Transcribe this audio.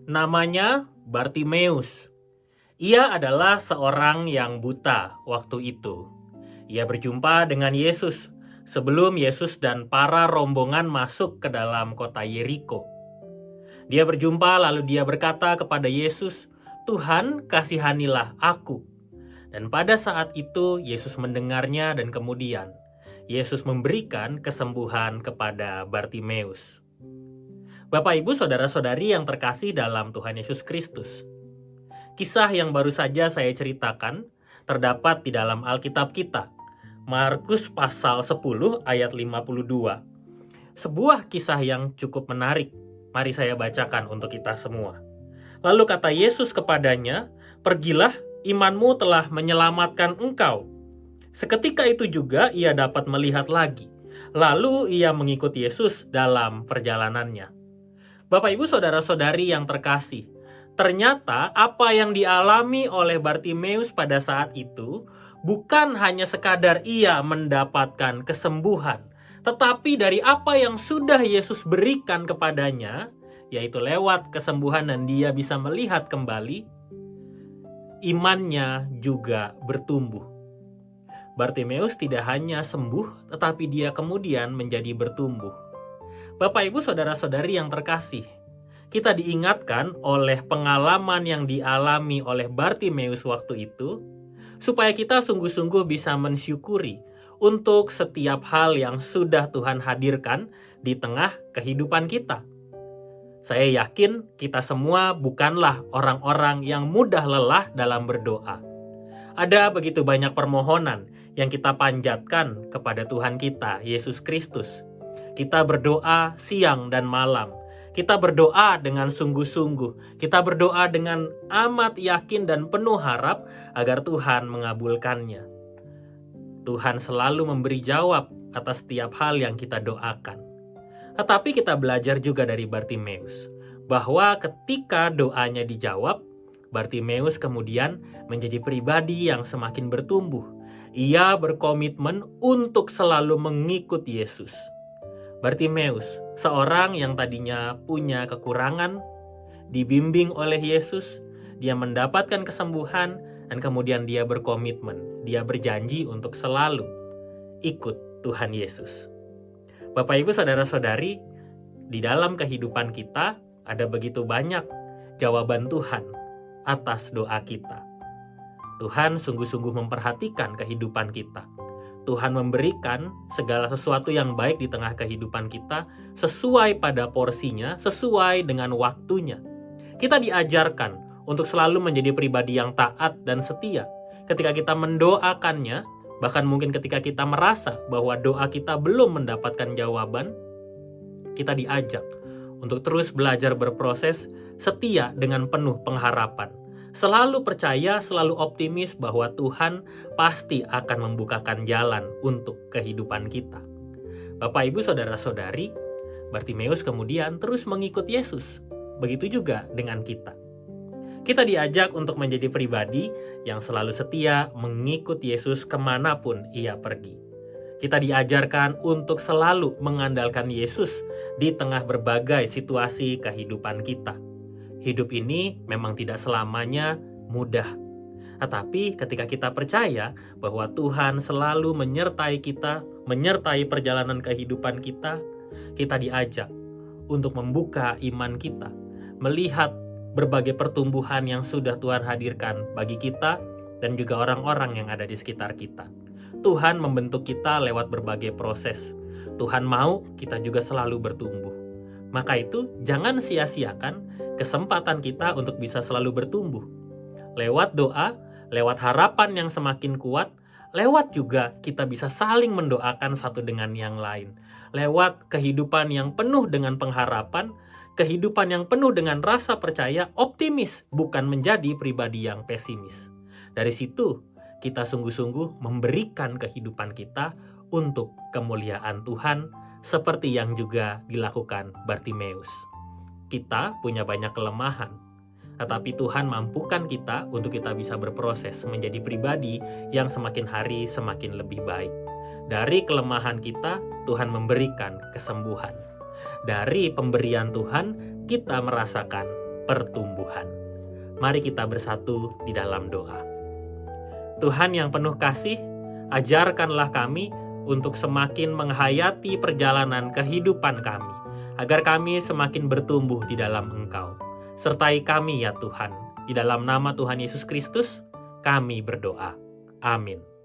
Namanya Bartimeus. Ia adalah seorang yang buta waktu itu. Ia berjumpa dengan Yesus sebelum Yesus dan para rombongan masuk ke dalam kota Yeriko. Dia berjumpa lalu dia berkata kepada Yesus, "Tuhan, kasihanilah aku." Dan pada saat itu Yesus mendengarnya dan kemudian Yesus memberikan kesembuhan kepada Bartimeus. Bapak, Ibu, saudara-saudari yang terkasih dalam Tuhan Yesus Kristus. Kisah yang baru saja saya ceritakan terdapat di dalam Alkitab kita. Markus pasal 10 ayat 52. Sebuah kisah yang cukup menarik. Mari saya bacakan untuk kita semua. Lalu kata Yesus kepadanya, "Pergilah, imanmu telah menyelamatkan engkau." Seketika itu juga ia dapat melihat lagi. Lalu ia mengikut Yesus dalam perjalanannya. Bapak, Ibu, saudara-saudari yang terkasih, ternyata apa yang dialami oleh Bartimeus pada saat itu bukan hanya sekadar ia mendapatkan kesembuhan, tetapi dari apa yang sudah Yesus berikan kepadanya, yaitu lewat kesembuhan dan dia bisa melihat kembali, imannya juga bertumbuh. Bartimeus tidak hanya sembuh, tetapi dia kemudian menjadi bertumbuh. Bapak, Ibu, saudara-saudari yang terkasih, kita diingatkan oleh pengalaman yang dialami oleh Bartimeus waktu itu, supaya kita sungguh-sungguh bisa mensyukuri untuk setiap hal yang sudah Tuhan hadirkan di tengah kehidupan kita. Saya yakin kita semua bukanlah orang-orang yang mudah lelah dalam berdoa. Ada begitu banyak permohonan yang kita panjatkan kepada Tuhan kita, Yesus Kristus. Kita berdoa siang dan malam. Kita berdoa dengan sungguh-sungguh. Kita berdoa dengan amat yakin dan penuh harap agar Tuhan mengabulkannya. Tuhan selalu memberi jawab atas setiap hal yang kita doakan. Tetapi kita belajar juga dari Bartimeus, bahwa ketika doanya dijawab, Bartimeus kemudian menjadi pribadi yang semakin bertumbuh. Ia berkomitmen untuk selalu mengikut Yesus. Bartimeus, seorang yang tadinya punya kekurangan, dibimbing oleh Yesus, dia mendapatkan kesembuhan, dan kemudian dia berkomitmen, dia berjanji untuk selalu ikut Tuhan Yesus. Bapak, Ibu, saudara-saudari, di dalam kehidupan kita ada begitu banyak jawaban Tuhan atas doa kita. Tuhan sungguh-sungguh memperhatikan kehidupan kita. Tuhan memberikan segala sesuatu yang baik di tengah kehidupan kita sesuai pada porsinya, sesuai dengan waktunya. Kita diajarkan untuk selalu menjadi pribadi yang taat dan setia. Ketika kita mendoakannya, bahkan mungkin ketika kita merasa bahwa doa kita belum mendapatkan jawaban, kita diajak untuk terus belajar berproses setia dengan penuh pengharapan. Selalu percaya, selalu optimis bahwa Tuhan pasti akan membukakan jalan untuk kehidupan kita. Bapak, Ibu, saudara-saudari, Bartimeus kemudian terus mengikut Yesus. Begitu juga dengan kita. Kita diajak untuk menjadi pribadi yang selalu setia mengikut Yesus kemanapun ia pergi. Kita diajarkan untuk selalu mengandalkan Yesus di tengah berbagai situasi kehidupan kita. Hidup ini memang tidak selamanya mudah. Tetapi ketika kita percaya bahwa Tuhan selalu menyertai kita, menyertai perjalanan kehidupan kita, kita diajak untuk membuka iman kita, melihat berbagai pertumbuhan yang sudah Tuhan hadirkan bagi kita dan juga orang-orang yang ada di sekitar kita. Tuhan membentuk kita lewat berbagai proses. Tuhan mau kita juga selalu bertumbuh. Maka itu jangan sia-siakan kesempatan kita untuk bisa selalu bertumbuh. Lewat doa, lewat harapan yang semakin kuat, lewat juga kita bisa saling mendoakan satu dengan yang lain. Lewat kehidupan yang penuh dengan pengharapan, kehidupan yang penuh dengan rasa percaya, optimis, bukan menjadi pribadi yang pesimis. Dari situ kita sungguh-sungguh memberikan kehidupan kita untuk kemuliaan Tuhan, seperti yang juga dilakukan Bartimeus. Kita punya banyak kelemahan, tetapi Tuhan mampukan kita untuk kita bisa berproses menjadi pribadi yang semakin hari semakin lebih baik. Dari kelemahan kita, Tuhan memberikan kesembuhan. Dari pemberian Tuhan, kita merasakan pertumbuhan. Mari kita bersatu di dalam doa. Tuhan yang penuh kasih, ajarkanlah kami untuk semakin menghayati perjalanan kehidupan kami, agar kami semakin bertumbuh di dalam Engkau. Sertai kami ya Tuhan, di dalam nama Tuhan Yesus Kristus, kami berdoa. Amin.